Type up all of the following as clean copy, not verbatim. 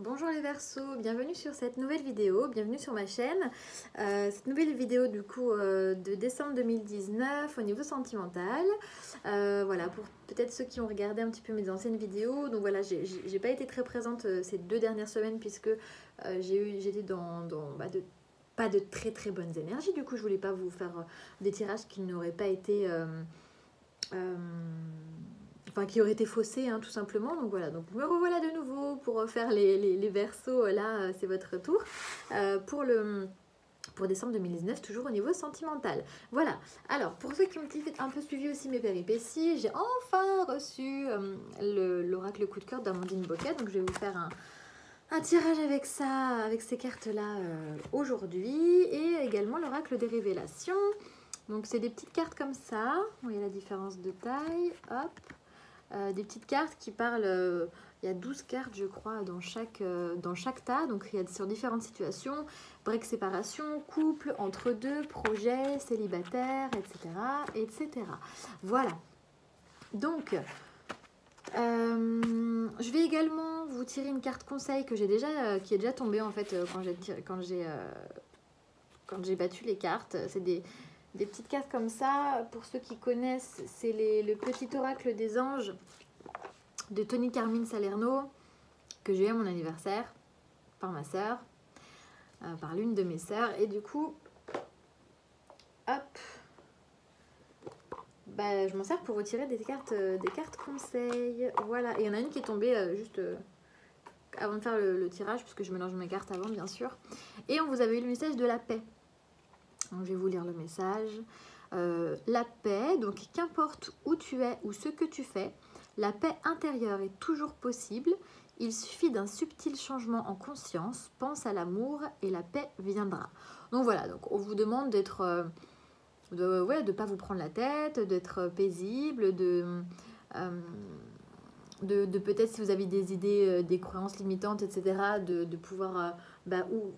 Bonjour les Verseaux, bienvenue sur cette nouvelle vidéo, bienvenue sur ma chaîne. Cette nouvelle vidéo du coup de décembre 2019 au niveau sentimental. Voilà, pour peut-être ceux qui ont regardé un petit peu mes anciennes vidéos. Donc voilà, j'ai pas été très présente ces 2 dernières semaines puisque j'étais pas de très très bonnes énergies. Du coup, je voulais pas vous faire des tirages qui n'auraient pas été... enfin qui aurait été faussé hein, tout simplement. Donc voilà, donc me revoilà de nouveau pour faire les Verseaux. Là c'est votre tour pour décembre 2019, toujours au niveau sentimental. Voilà, alors pour ceux qui ont un peu suivi aussi mes péripéties, j'ai enfin reçu l'oracle coup de cœur d'Amandine Bocquet. Donc je vais vous faire un tirage avec ça, avec ces cartes là aujourd'hui, et également l'oracle des révélations. Donc c'est des petites cartes comme ça, vous voyez la différence de taille, hop. Des petites cartes qui parlent, il y a 12 cartes je crois dans chaque tas, donc il y a sur différentes situations, break, séparation, couple, entre deux, projet, célibataire, etc. etc. Voilà, donc je vais également vous tirer une carte conseil que qui est déjà tombée en fait quand j'ai battu les cartes. C'est des petites cartes comme ça, pour ceux qui connaissent, c'est le petit oracle des anges de Tony Carmine Salerno, que j'ai eu à mon anniversaire, par ma sœur, par l'une de mes sœurs, et du coup, hop, bah, je m'en sers pour retirer des cartes conseils, voilà, et il y en a une qui est tombée juste avant de faire le tirage, puisque je mélange mes cartes avant, bien sûr, et on vous avait eu le message de la paix. Donc, je vais vous lire le message. La paix, donc qu'importe où tu es ou ce que tu fais, la paix intérieure est toujours possible. Il suffit d'un subtil changement en conscience. Pense à l'amour et la paix viendra. Donc voilà, donc on vous demande d'être, de pas vous prendre la tête, d'être paisible, de peut-être si vous avez des idées, des croyances limitantes, etc., de pouvoir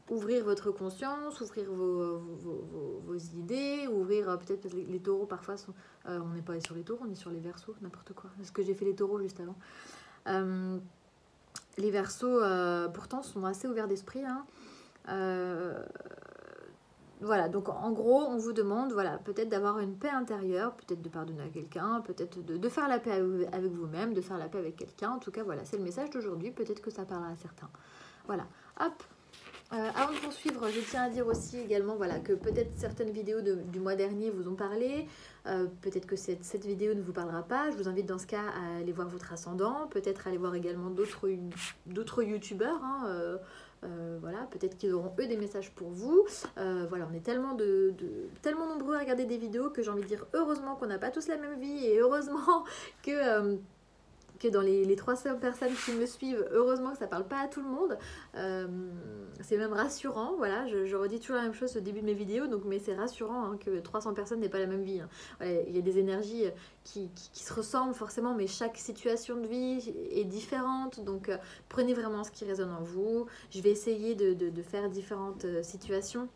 ouvrir votre conscience, ouvrir vos idées, ouvrir peut-être les taureaux parfois sont... on n'est pas sur les taureaux, on est sur les Verseaux, n'importe quoi. Parce que j'ai fait les taureaux juste avant. Les Verseaux, pourtant, sont assez ouverts d'esprit. Hein. Voilà, donc en gros, on vous demande voilà, peut-être d'avoir une paix intérieure, peut-être de pardonner à quelqu'un, peut-être de faire la paix avec vous-même, de faire la paix avec quelqu'un. En tout cas, voilà, c'est le message d'aujourd'hui. Peut-être que ça parlera à certains. Voilà, hop. Avant de poursuivre, je tiens à dire aussi également voilà, que peut-être certaines vidéos du mois dernier vous ont parlé, peut-être que cette vidéo ne vous parlera pas. Je vous invite dans ce cas à aller voir votre ascendant, peut-être aller voir également d'autres youtubeurs, hein, voilà, peut-être qu'ils auront eux des messages pour vous. Voilà, on est tellement nombreux à regarder des vidéos que j'ai envie de dire heureusement qu'on n'a pas tous la même vie, et heureusement que dans les 300 personnes qui me suivent, heureusement que ça parle pas à tout le monde. C'est même rassurant, voilà, je redis toujours la même chose au début de mes vidéos, donc, mais c'est rassurant hein, que 300 personnes n'aient pas la même vie. Hein. Voilà, il y a des énergies qui se ressemblent forcément, mais chaque situation de vie est différente, donc prenez vraiment ce qui résonne en vous. Je vais essayer de faire différentes situations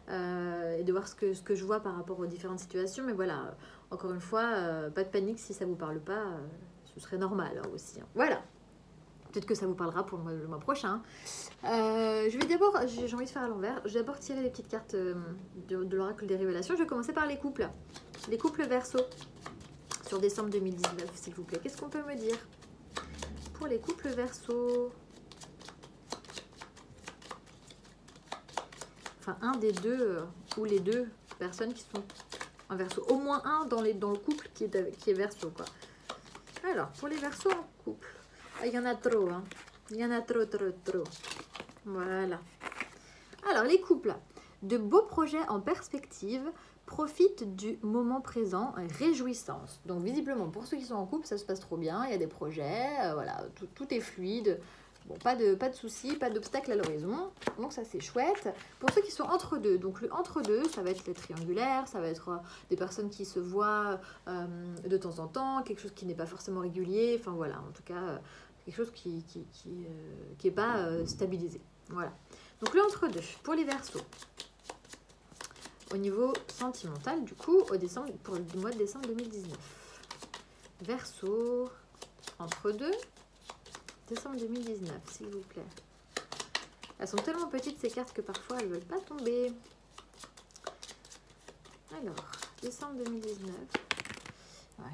et de voir ce que je vois par rapport aux différentes situations, mais voilà, encore une fois, pas de panique si ça vous parle pas. Ce serait normal hein, aussi. Hein. Voilà. Peut-être que ça vous parlera pour le mois prochain. Je vais d'abord, j'ai envie de faire à l'envers. Je vais d'abord tirer les petites cartes de l'oracle des révélations. Je vais commencer par les couples. Les couples Verseaux sur décembre 2019, s'il vous plaît. Qu'est-ce qu'on peut me dire pour les couples Verseaux? Enfin, un des deux ou les deux personnes qui sont en Verseau. Au moins un dans le couple qui est Verseau, quoi. Alors, pour les Verseaux en couple, il y en a trop, hein. Il y en a trop. Voilà. Alors, les couples, de beaux projets en perspective, profitent du moment présent, réjouissance. Donc, visiblement, pour ceux qui sont en couple, ça se passe trop bien, il y a des projets, voilà, tout est fluide. Bon, pas de soucis, pas d'obstacles à l'horizon, donc ça c'est chouette. Pour ceux qui sont entre deux, donc le entre deux, ça va être les triangulaires, ça va être des personnes qui se voient de temps en temps, quelque chose qui n'est pas forcément régulier, enfin voilà, en tout cas quelque chose qui est pas stabilisé. Voilà. Donc le entre deux pour les Verseaux. Au niveau sentimental, du coup, pour le mois de décembre 2019. Verseaux entre deux. Décembre 2019, s'il vous plaît. Elles sont tellement petites ces cartes que parfois elles ne veulent pas tomber. Alors, décembre 2019. Voilà.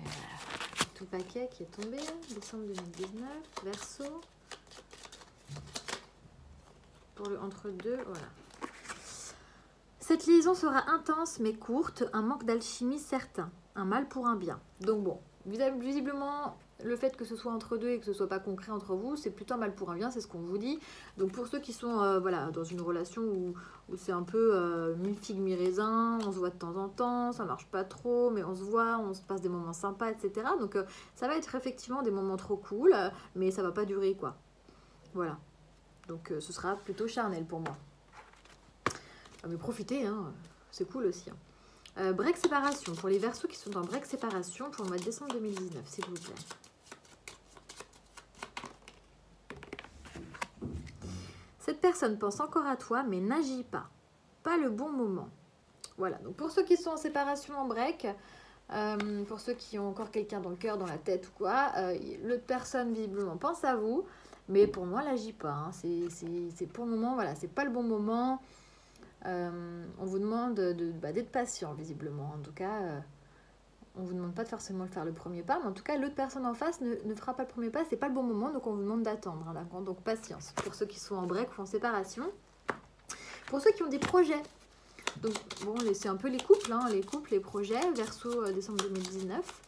Tout paquet qui est tombé. Décembre 2019. Verseau. Pour le entre-deux, voilà. Cette liaison sera intense mais courte, un manque d'alchimie certain, un mal pour un bien. Donc bon, visiblement, le fait que ce soit entre deux et que ce soit pas concret entre vous, c'est plutôt un mal pour un bien, c'est ce qu'on vous dit. Donc pour ceux qui sont voilà, dans une relation où c'est un peu mi-figue, mi-raisin, on se voit de temps en temps, ça marche pas trop, mais on se voit, on se passe des moments sympas, etc. Donc ça va être effectivement des moments trop cool, mais ça va pas durer, quoi. Voilà. Donc ce sera plutôt charnel pour moi. Ah, mais profitez, hein, c'est cool aussi. Hein. Break séparation, pour les Verseaux qui sont en break séparation pour le mois de décembre 2019, s'il vous plaît. Cette personne pense encore à toi, mais n'agit pas. Pas le bon moment. Voilà, donc pour ceux qui sont en séparation en break, pour ceux qui ont encore quelqu'un dans le cœur, dans la tête ou quoi, l'autre personne visiblement pense à vous, mais pour moi, elle n'agit pas. Hein. C'est pour le moment, voilà, c'est pas le bon moment. On vous demande d'être patient, visiblement. En tout cas, on vous demande pas de forcément faire le premier pas, mais en tout cas, l'autre personne en face ne fera pas le premier pas. C'est pas le bon moment, donc on vous demande d'attendre. Hein, d'accord ? Donc patience. Pour ceux qui sont en break ou en séparation. Pour ceux qui ont des projets. Donc bon, c'est un peu les couples, hein, les couples, les projets. Verseau décembre 2019.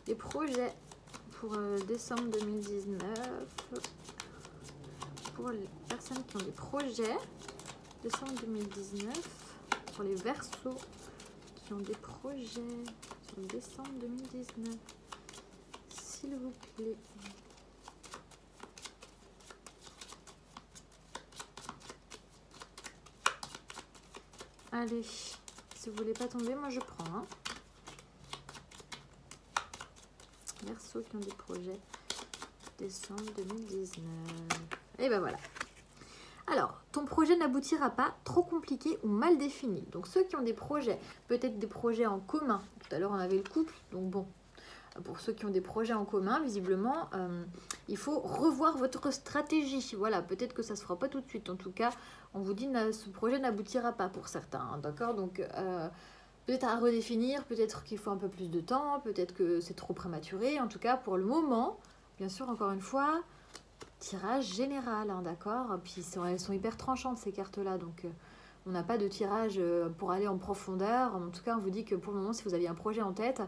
Les projets pour décembre 2019, pour les personnes qui ont des projets, décembre 2019, pour les Verseaux qui ont des projets sur décembre 2019, s'il vous plaît. Allez, si vous voulez pas tomber, moi je prends. Hein. Verseaux qui ont des projets décembre 2019. Et ben voilà. Alors, ton projet n'aboutira pas, trop compliqué ou mal défini. Donc ceux qui ont des projets, peut-être des projets en commun. Tout à l'heure on avait le couple, donc bon. Pour ceux qui ont des projets en commun, visiblement, il faut revoir votre stratégie. Voilà, peut-être que ça ne se fera pas tout de suite. En tout cas, on vous dit que ce projet n'aboutira pas pour certains. Hein, d'accord ? Donc peut-être à redéfinir, peut-être qu'il faut un peu plus de temps, peut-être que c'est trop prématuré. En tout cas, pour le moment, bien sûr, encore une fois, tirage général, hein, d'accord ? Puis elles sont hyper tranchantes, ces cartes-là, donc on n'a pas de tirage pour aller en profondeur. En tout cas, on vous dit que pour le moment, si vous aviez un projet en tête,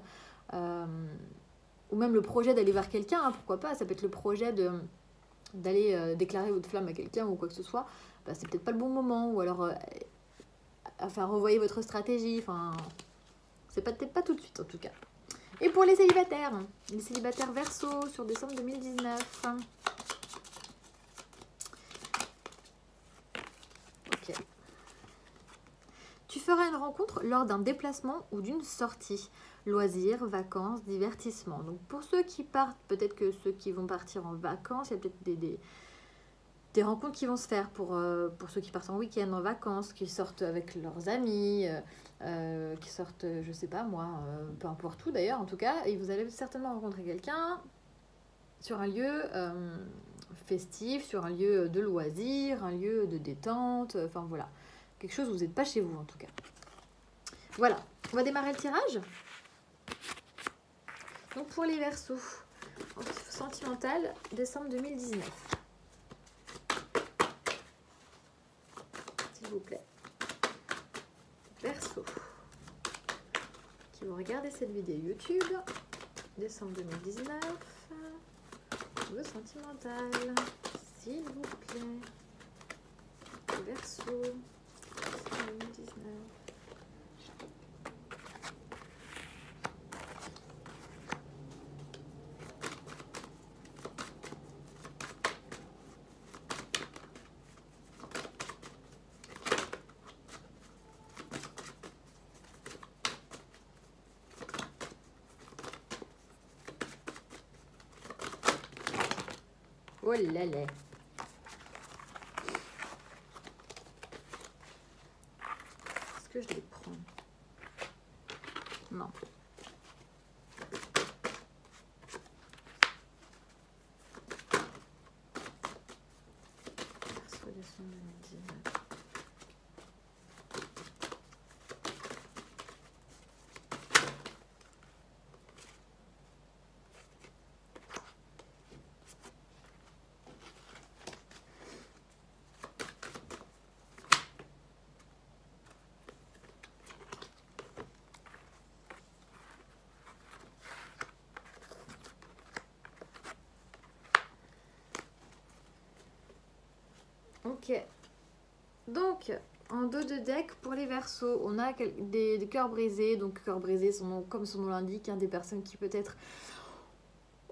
ou même le projet d'aller vers quelqu'un, hein, pourquoi pas, ça peut être le projet d'aller déclarer votre flamme à quelqu'un ou quoi que ce soit, bah, c'est peut-être pas le bon moment, ou alors... Enfin, revoyez votre stratégie. Enfin, c'est peut-être pas tout de suite en tout cas. Et pour les célibataires Verseaux sur décembre 2019. Ok. Tu feras une rencontre lors d'un déplacement ou d'une sortie. Loisirs, vacances, divertissement. Donc pour ceux qui partent, peut-être que ceux qui vont partir en vacances, il y a peut-être des rencontres qui vont se faire pour ceux qui partent en week-end, en vacances, qui sortent avec leurs amis, qui sortent, je sais pas moi, peu importe où d'ailleurs en tout cas, et vous allez certainement rencontrer quelqu'un sur un lieu festif, sur un lieu de loisirs, un lieu de détente, enfin voilà, quelque chose où vous n'êtes pas chez vous en tout cas. Voilà, on va démarrer le tirage. Donc pour les Verseaux, sentimental, décembre 2019. S'il vous plaît. Verseaux qui vont regarder cette vidéo YouTube, décembre 2019, le sentimental, s'il vous plaît. Verseaux, 2019. Oh là là. que je les prends? Non. Persuasion 2019. Ok, donc en dos de deck pour les Verseaux, on a des cœurs brisés. Donc cœurs brisés, comme son nom l'indique, hein, des personnes qui peut-être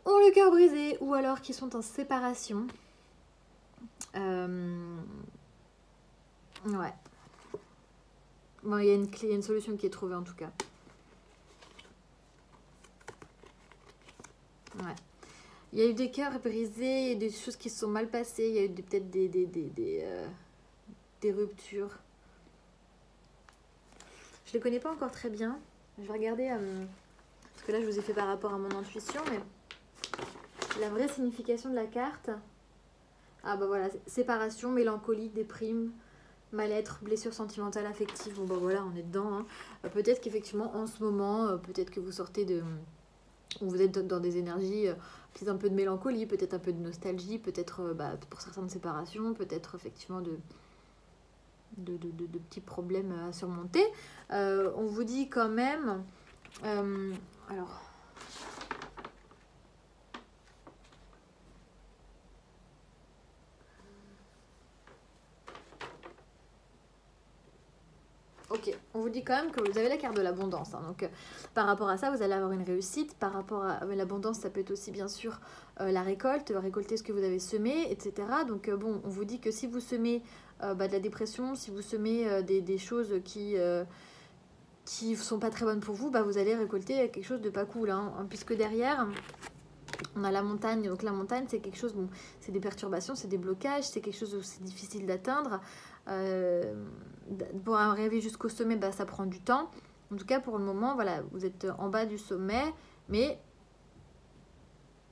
ont le cœur brisé ou alors qui sont en séparation. Ouais. Bon, il y a une solution qui est trouvée en tout cas. Ouais. Il y a eu des cœurs brisés, des choses qui se sont mal passées, il y a eu peut-être des ruptures. Je les connais pas encore très bien. Je vais regarder, parce que là je vous ai fait par rapport à mon intuition, mais la vraie signification de la carte. Ah bah voilà, séparation, mélancolie, déprime, mal-être, blessure sentimentale, affective. Bon bah voilà, on est dedans. Hein. Peut-être qu'effectivement en ce moment, peut-être que vous sortez de... Ou vous êtes dans des énergies, peut-être un peu de mélancolie, peut-être un peu de nostalgie, peut-être pour certains de séparation, peut-être effectivement de petits problèmes à surmonter. On vous dit quand même... alors... Ok, on vous dit quand même que vous avez la carte de l'abondance. Hein, donc, par rapport à ça, vous allez avoir une réussite. Par rapport à l'abondance, ça peut être aussi, bien sûr, la récolte, récolter ce que vous avez semé, etc. Donc, bon, on vous dit que si vous semez de la dépression, si vous semez des choses qui sont pas très bonnes pour vous, vous allez récolter quelque chose de pas cool. Hein, puisque derrière... On a la montagne, donc la montagne c'est quelque chose, bon, c'est des perturbations, c'est des blocages, c'est quelque chose où c'est difficile d'atteindre. Pour arriver jusqu'au sommet, ça prend du temps. En tout cas pour le moment, voilà, vous êtes en bas du sommet, mais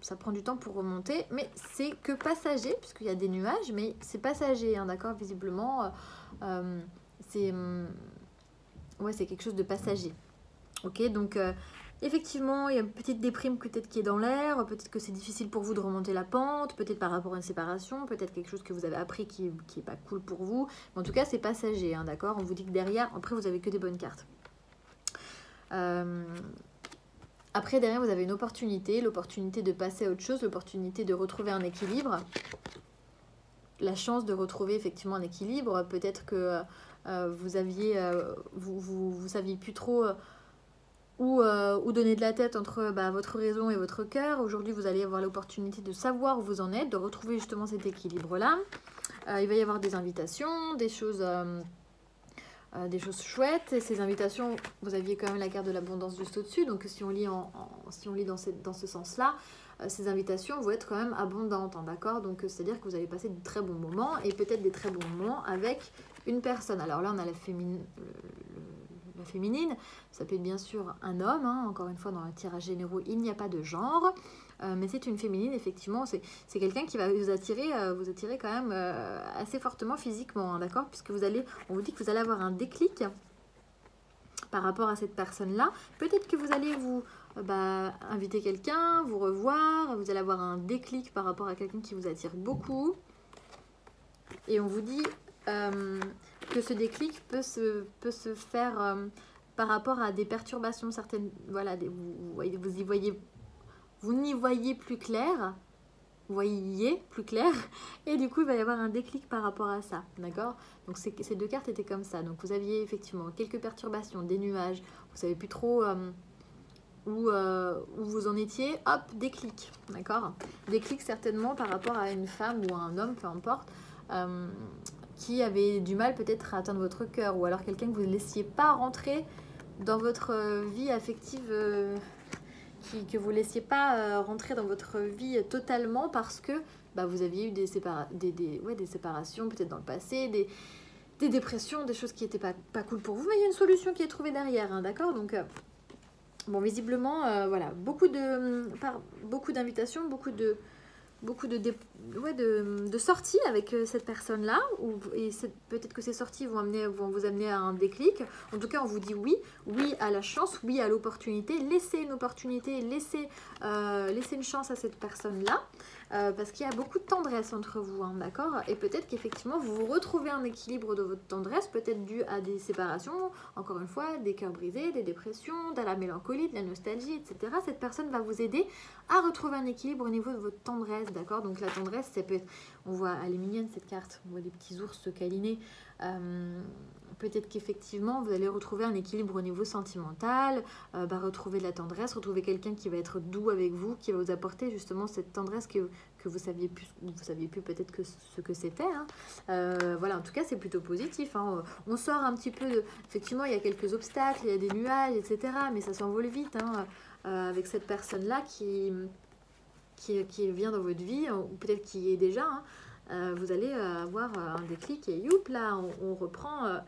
ça prend du temps pour remonter. Mais c'est que passager, puisqu'il y a des nuages, mais c'est passager, hein, d'accord, visiblement. C'est quelque chose de passager. Ok, donc... effectivement, il y a une petite déprime peut-être qui est dans l'air, peut-être que c'est difficile pour vous de remonter la pente, peut-être par rapport à une séparation, peut-être quelque chose que vous avez appris qui est pas cool pour vous. Mais en tout cas, c'est passager, hein, d'accord? On vous dit que derrière, après, vous avez que des bonnes cartes. Après, derrière, vous avez une opportunité, l'opportunité de passer à autre chose, l'opportunité de retrouver un équilibre, la chance de retrouver effectivement un équilibre. Peut-être que vous aviez, vous saviez plus trop... Ou donner de la tête entre votre raison et votre cœur. Aujourd'hui, vous allez avoir l'opportunité de savoir où vous en êtes, de retrouver justement cet équilibre-là. Il va y avoir des invitations, des choses chouettes. Et ces invitations, vous aviez quand même la carte de l'abondance juste au-dessus. Donc, si on lit, dans ce sens-là, ces invitations vont être quand même abondantes, hein, d'accord? Donc, c'est-à-dire que vous allez passer de très bons moments et peut-être des très bons moments avec une personne. Alors là, on a la féminine, ça peut être bien sûr un homme, hein, encore une fois dans le tirage généraux il n'y a pas de genre, mais c'est une féminine, effectivement, c'est quelqu'un qui va vous attirer quand même assez fortement physiquement, hein, d'accord, puisque on vous dit que vous allez avoir un déclic par rapport à cette personne-là. Peut-être que vous allez vous inviter quelqu'un, vous revoir, vous allez avoir un déclic par rapport à quelqu'un qui vous attire beaucoup, et on vous dit... que ce déclic peut se faire par rapport à des perturbations certaines. Voilà, vous n'y voyez plus clair, et du coup il va y avoir un déclic par rapport à ça, d'accord? Donc ces deux cartes étaient comme ça. Donc vous aviez effectivement quelques perturbations, des nuages, vous savez plus trop où vous en étiez, hop, déclic, d'accord? Déclic certainement par rapport à une femme ou à un homme, peu importe. Qui avait du mal peut-être à atteindre votre cœur, ou alors quelqu'un que vous ne laissiez pas rentrer dans votre vie affective, que vous ne laissiez pas rentrer dans votre vie totalement parce que vous aviez eu des séparations peut-être dans le passé, des dépressions, des choses qui n'étaient pas cool pour vous, mais il y a une solution qui est trouvée derrière, hein, d'accord? Donc, bon, visiblement, voilà, beaucoup d'invitations, de sorties avec cette personne-là, et peut-être que ces sorties vont vous amener à un déclic. En tout cas, on vous dit oui à la chance, oui à l'opportunité. Laissez une opportunité, laissez une chance à cette personne-là, parce qu'il y a beaucoup de tendresse entre vous, hein, d'accord? Et peut-être qu'effectivement, vous retrouvez un équilibre de votre tendresse, peut-être dû à des séparations, encore une fois, des cœurs brisés, des dépressions, de la mélancolie, de la nostalgie, etc. Cette personne va vous aider à retrouver un équilibre au niveau de votre tendresse, d'accord? Donc la tendresse, ça peut être, on voit, elle est mignonne cette carte, on voit des petits ours se câliner. Peut-être qu'effectivement vous allez retrouver un équilibre au niveau sentimental, retrouver de la tendresse, retrouver quelqu'un qui va être doux avec vous, qui va vous apporter justement cette tendresse que vous saviez plus peut-être que ce que c'était, hein. Voilà, en tout cas c'est plutôt positif, hein. On sort un petit peu effectivement il y a quelques obstacles, il y a des nuages, etc., mais ça s'envole vite, hein, avec cette personne là qui vient dans votre vie, ou peut-être qui y est déjà, hein. Vous allez avoir un déclic et youp, là, on reprend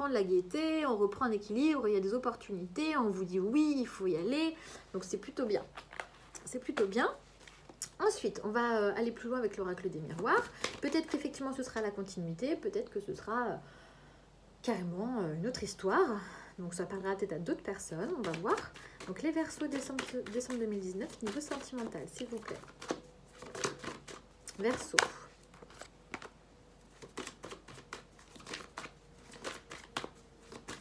de la gaieté, on reprend un équilibre, il y a des opportunités, on vous dit oui, il faut y aller. Donc c'est plutôt bien. C'est plutôt bien. Ensuite, on va aller plus loin avec l'oracle des miroirs. Peut-être qu'effectivement ce sera la continuité, peut-être que ce sera carrément une autre histoire. Donc ça parlera peut-être à d'autres personnes, on va voir. Donc les Verseaux décembre 2019, niveau sentimental, s'il vous plaît. Verseau.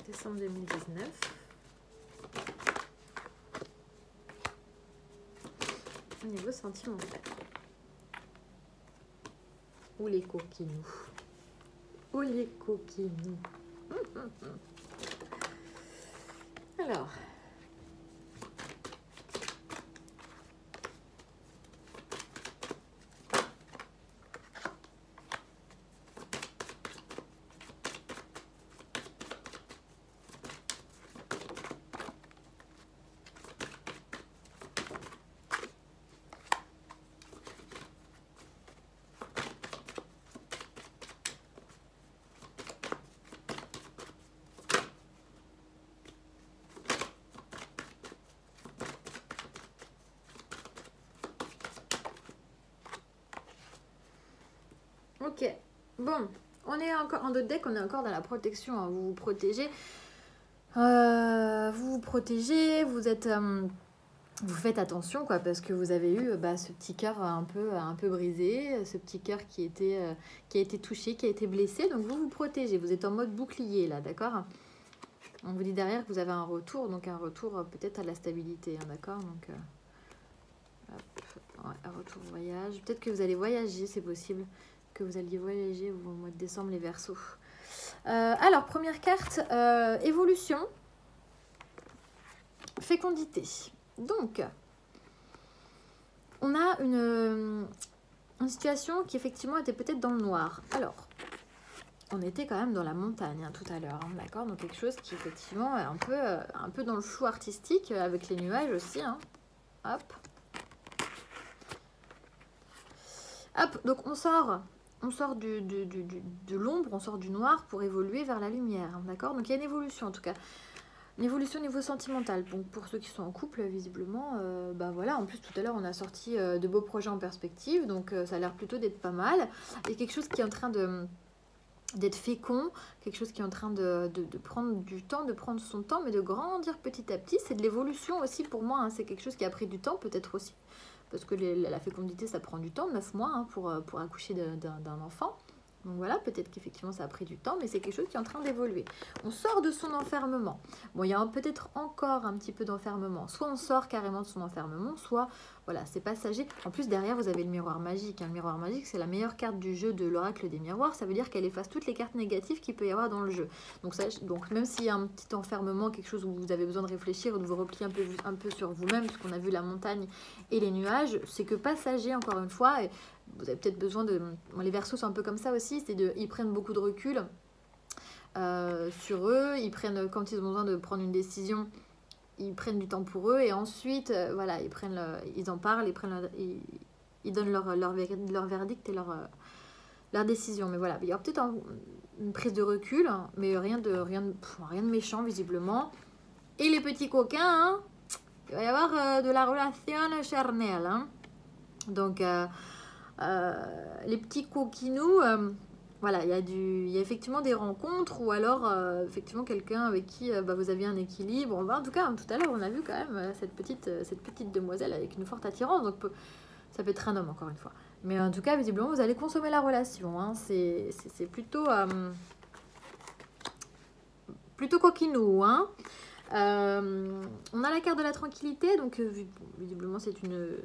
Décembre 2019. Au niveau sentimental. Ou les coquinous. Ou les coquinous. Alors. Ok, bon, on est encore en d'autres decks, on est encore dans la protection, hein. Vous vous protégez, vous êtes, vous faites attention, quoi, parce que vous avez eu ce petit cœur un peu brisé, ce petit cœur qui a été touché, qui a été blessé, donc vous vous protégez, vous êtes en mode bouclier là, d'accord? On vous dit derrière que vous avez un retour, donc un retour peut-être à la stabilité, hein, d'accord? Donc ouais, un retour voyage, peut-être que vous allez voyager, c'est possible que vous alliez voyager au mois de décembre, les Verseaux. Alors, première carte, évolution, fécondité. Donc, on a une situation qui effectivement était peut-être dans le noir. Alors, on était quand même dans la montagne, hein, tout à l'heure, hein, d'accord? Donc quelque chose qui effectivement est un peu dans le flou artistique, avec les nuages aussi, hein. Hop. Hop, donc on sort de l'ombre, on sort du noir pour évoluer vers la lumière, hein, d'accord? Donc il y a une évolution en tout cas. Une évolution au niveau sentimental. Donc pour ceux qui sont en couple, visiblement, voilà, en plus tout à l'heure on a sorti de beaux projets en perspective, donc ça a l'air plutôt d'être pas mal. Et quelque chose qui est en train d'être fécond, quelque chose qui est en train de prendre du temps, de prendre son temps, mais de grandir petit à petit. C'est de l'évolution aussi pour moi, hein. C'est quelque chose qui a pris du temps peut-être aussi. Parce que la fécondité, ça prend du temps, 9 mois, hein, pour accoucher d'un enfant. Donc voilà, peut-être qu'effectivement ça a pris du temps, mais c'est quelque chose qui est en train d'évoluer. On sort de son enfermement. Bon, il y a peut-être encore un petit peu d'enfermement. Soit on sort carrément de son enfermement, soit, voilà, c'est passager. En plus, derrière, vous avez le miroir magique, hein. Le miroir magique, c'est la meilleure carte du jeu de l'oracle des miroirs. Ça veut dire qu'elle efface toutes les cartes négatives qu'il peut y avoir dans le jeu. Donc même s'il y a un petit enfermement, quelque chose où vous avez besoin de réfléchir ou de vous replier un peu sur vous-même, parce qu'on a vu la montagne et les nuages, c'est que passager, encore une fois. Et vous avez peut-être besoin de... Bon, les Verseaux sont un peu comme ça aussi, ils prennent beaucoup de recul sur eux, quand ils ont besoin de prendre une décision, ils prennent du temps pour eux, et ensuite, voilà, ils en parlent, ils donnent leur verdict et leur décision. Mais voilà, il y aura peut-être une prise de recul, hein, mais rien de méchant visiblement. Et les petits coquins, hein, il va y avoir de la relation charnelle. Hein. Donc, les petits coquinous, voilà, il y a effectivement des rencontres ou alors effectivement quelqu'un avec qui vous aviez un équilibre. En tout cas, tout à l'heure, on a vu quand même cette petite demoiselle avec une forte attirance. Donc, ça peut être un homme, encore une fois. Mais en tout cas, visiblement, vous allez consommer la relation. Hein. C'est plutôt coquinou. Hein. On a la carte de la tranquillité. Donc, visiblement, c'est une...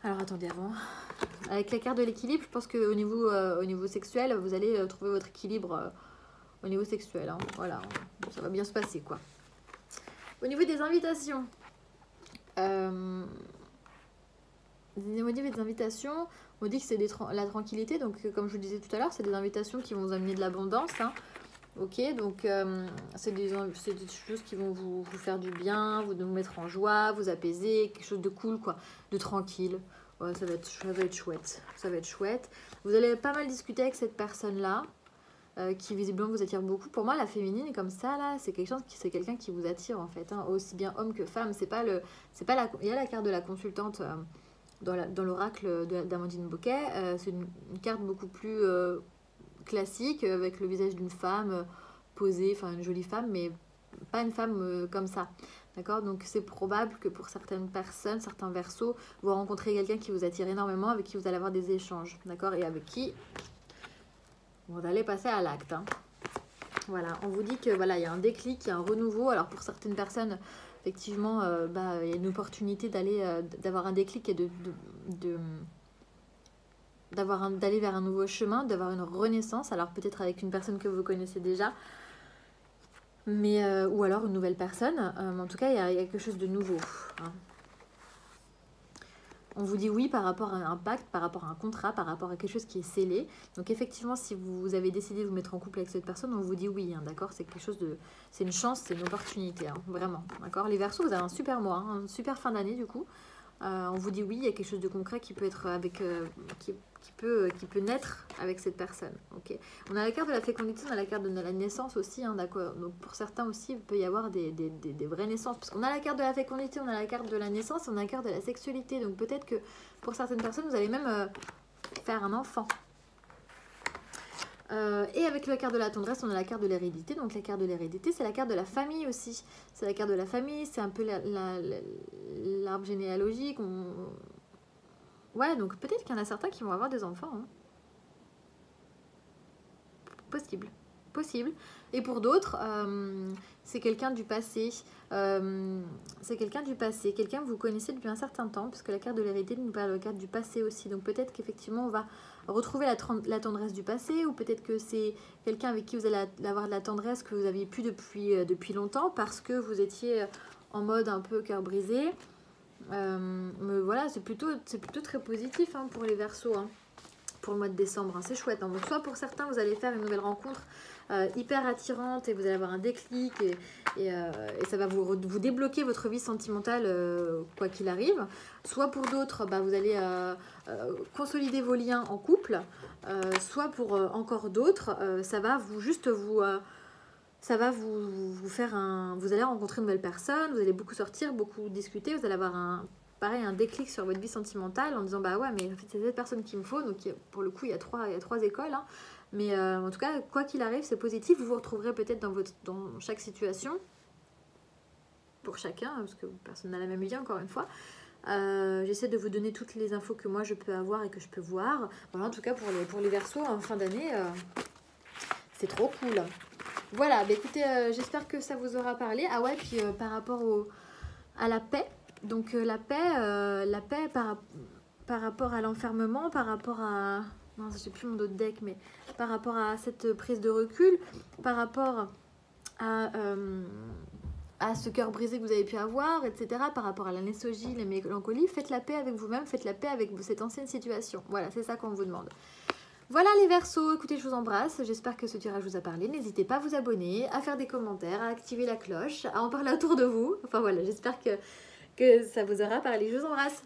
Alors, attendez, avant. Avec la carte de l'équilibre, je pense qu'au niveau sexuel, vous allez trouver votre équilibre au niveau sexuel. Hein. Voilà, ça va bien se passer, quoi. Au niveau des invitations... Au niveau des invitations, on dit que c'est la tranquillité, donc comme je vous disais tout à l'heure, c'est des invitations qui vont vous amener de l'abondance. Hein. Ok, donc c'est des choses qui vont vous faire du bien, vous mettre en joie, vous apaiser, quelque chose de cool, quoi, de tranquille. Ouais, ça va être chouette. Ça va être chouette. Vous allez pas mal discuter avec cette personne-là. Qui visiblement vous attire beaucoup. Pour moi, la féminine comme ça là, c'est quelqu'un qui vous attire en fait, hein, aussi bien homme que femme. Il y a la carte de la consultante dans l'oracle d'Amandine Bouquet. C'est une carte beaucoup plus classique avec le visage d'une femme posée, enfin une jolie femme, mais pas une femme comme ça. D'accord, donc c'est probable que pour certaines personnes, certains versos, vous rencontrez quelqu'un qui vous attire énormément, avec qui vous allez avoir des échanges, d'accord, et avec qui vous allez passer à l'acte. Hein. Voilà, on vous dit que voilà, il y a un déclic, il y a un renouveau. Alors pour certaines personnes, effectivement, il y a une opportunité d'avoir un déclic et d'aller vers un nouveau chemin, d'avoir une renaissance. Alors peut-être avec une personne que vous connaissez déjà, mais ou alors une nouvelle personne. En tout cas, il y a quelque chose de nouveau. Hein. On vous dit oui par rapport à un pacte, par rapport à un contrat, par rapport à quelque chose qui est scellé. Donc effectivement, si vous avez décidé de vous mettre en couple avec cette personne, on vous dit oui, hein, d'accord. C'est quelque chose c'est une chance, c'est une opportunité, hein, vraiment, d'accord. Les Verseaux, vous avez un super mois, hein, une super fin d'année du coup. On vous dit oui, il y a quelque chose de concret qui peut être qui peut naître avec cette personne. Ok. On a la carte de la fécondité, on a la carte de la naissance aussi, hein, d'accord. Donc pour certains aussi, il peut y avoir des vraies naissances. Parce qu'on a la carte de la fécondité, on a la carte de la naissance, on a la carte de la sexualité. Donc peut-être que pour certaines personnes, vous allez même faire un enfant. Et avec la carte de la tendresse, on a la carte de l'hérédité. Donc la carte de l'hérédité, c'est la carte de la famille aussi. C'est la carte de la famille, c'est un peu l'arbre généalogique. Ouais, donc peut-être qu'il y en a certains qui vont avoir des enfants. Hein. Possible. Et pour d'autres, c'est quelqu'un du passé. Quelqu'un que vous connaissez depuis un certain temps, puisque la carte de l'hérédité nous parle de la carte du passé aussi. Donc peut-être qu'effectivement, on va retrouver la tendresse du passé, ou peut-être que c'est quelqu'un avec qui vous allez avoir de la tendresse que vous aviez plus depuis longtemps, parce que vous étiez en mode un peu cœur brisé. Mais voilà, c'est plutôt très positif, hein, pour les Verseaux, hein, pour le mois de décembre, hein, c'est chouette. Hein. Donc, soit pour certains, vous allez faire une nouvelle rencontre hyper attirante et vous allez avoir un déclic et ça va vous débloquer votre vie sentimentale quoi qu'il arrive. Soit pour d'autres, vous allez consolider vos liens en couple. Soit pour encore d'autres, ça va vous faire vous allez rencontrer une nouvelle personne, vous allez beaucoup sortir, beaucoup discuter, vous allez avoir un déclic sur votre vie sentimentale en disant ouais, mais en fait c'est cette personne qu'il me faut. Donc pour le coup il y a trois écoles, hein. Mais en tout cas quoi qu'il arrive c'est positif. Vous vous retrouverez peut-être dans chaque situation pour chacun, parce que personne n'a la même vie, encore une fois. J'essaie de vous donner toutes les infos que moi je peux avoir et que je peux voir. Voilà, en tout cas pour les Verseaux en fin d'année, c'est trop cool. Voilà, écoutez, j'espère que ça vous aura parlé. Ah ouais, puis par rapport à la paix. Donc la paix par rapport à l'enfermement, par rapport à... Non, j'ai plus mon autre deck, mais par rapport à cette prise de recul, par rapport à ce cœur brisé que vous avez pu avoir, etc., par rapport à la nostalgie, la mélancolie, faites la paix avec vous-même, faites la paix avec cette ancienne situation. Voilà, c'est ça qu'on vous demande. Voilà les Verseaux, écoutez, je vous embrasse, j'espère que ce tirage vous a parlé. N'hésitez pas à vous abonner, à faire des commentaires, à activer la cloche, à en parler autour de vous. Enfin voilà, j'espère que ça vous aura parlé. Je vous embrasse.